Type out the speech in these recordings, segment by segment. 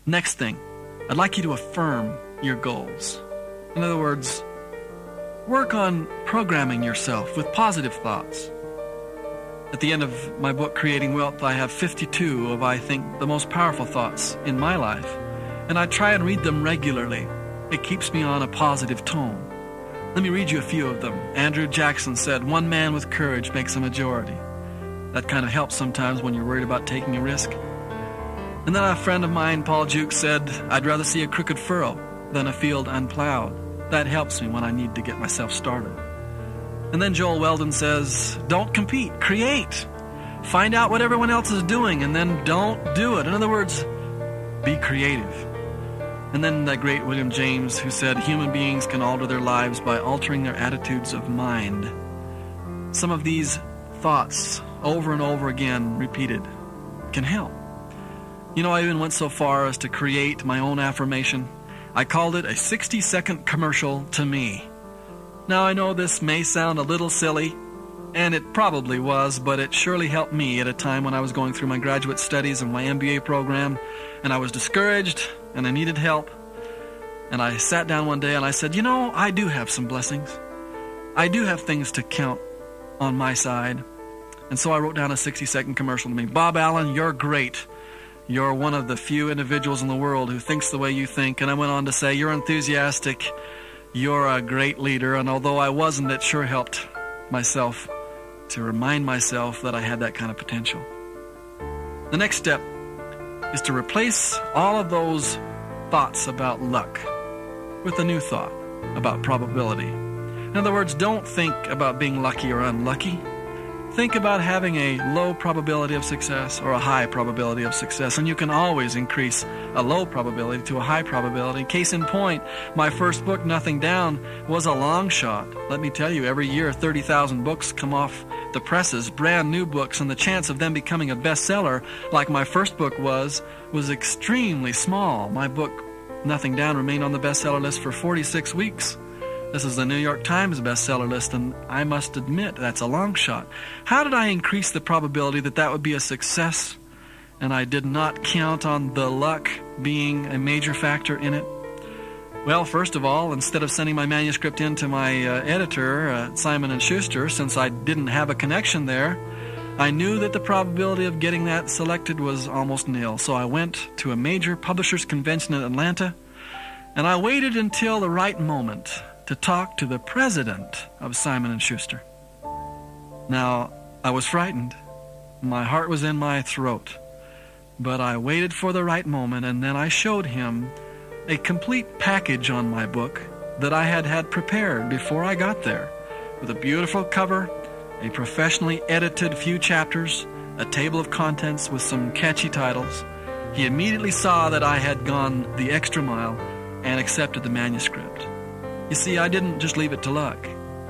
Next thing, I'd like you to affirm your goals. In other words, work on programming yourself with positive thoughts. At the end of my book, Creating Wealth, I have 52 of, I think, the most powerful thoughts in my life, and I try and read them regularly. It keeps me on a positive tone. Let me read you a few of them. Andrew Jackson said, "One man with courage makes a majority." That kind of helps sometimes when you're worried about taking a risk. And then a friend of mine, Paul Juke, said, "I'd rather see a crooked furrow than a field unplowed." That helps me when I need to get myself started. And then Joel Weldon says, "Don't compete, create. Find out what everyone else is doing and then don't do it." In other words, be creative. And then that great William James, who said, "Human beings can alter their lives by altering their attitudes of mind." Some of these thoughts, over and over again repeated, can help. You know, I even went so far as to create my own affirmation. I called it a 60-second commercial to me. Now, I know this may sound a little silly, and it probably was, but it surely helped me at a time when I was going through my graduate studies and my MBA program, and I was discouraged, and I needed help. And I sat down one day and I said, you know, I do have some blessings. I do have things to count on my side. And so I wrote down a 60-second commercial to me. "Bob Allen, you're great. You're one of the few individuals in the world who thinks the way you think." And I went on to say, "You're enthusiastic. You're a great leader." And although I wasn't, it sure helped myself to remind myself that I had that kind of potential. The next step is to replace all of those thoughts about luck with a new thought about probability. In other words, don't think about being lucky or unlucky. Think about having a low probability of success or a high probability of success, and you can always increase a low probability to a high probability. Case in point, my first book, Nothing Down, was a long shot. Let me tell you, every year 30,000 books come off the presses, brand new books, and the chance of them becoming a bestseller, like my first book was extremely small. My book, Nothing Down, remained on the bestseller list for 46 weeks. This is the New York Times bestseller list, and I must admit that's a long shot. How did I increase the probability that that would be a success, and I did not count on the luck being a major factor in it? Well, first of all, instead of sending my manuscript in to my editor, Simon & Schuster, since I didn't have a connection there, I knew that the probability of getting that selected was almost nil. So I went to a major publishers convention in Atlanta, and I waited until the right moment to talk to the president of Simon & Schuster. Now, I was frightened. My heart was in my throat. But I waited for the right moment, and then I showed him a complete package on my book that I had prepared before I got there, with a beautiful cover, a professionally edited few chapters, a table of contents with some catchy titles. He immediately saw that I had gone the extra mile and accepted the manuscript. You see, I didn't just leave it to luck.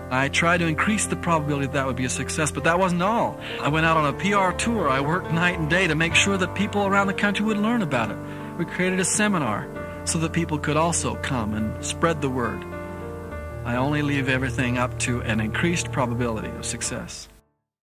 I tried to increase the probability that would be a success, but that wasn't all. I went out on a PR tour. I worked night and day to make sure that people around the country would learn about it. We created a seminar so that people could also come and spread the word. I only leave everything up to an increased probability of success.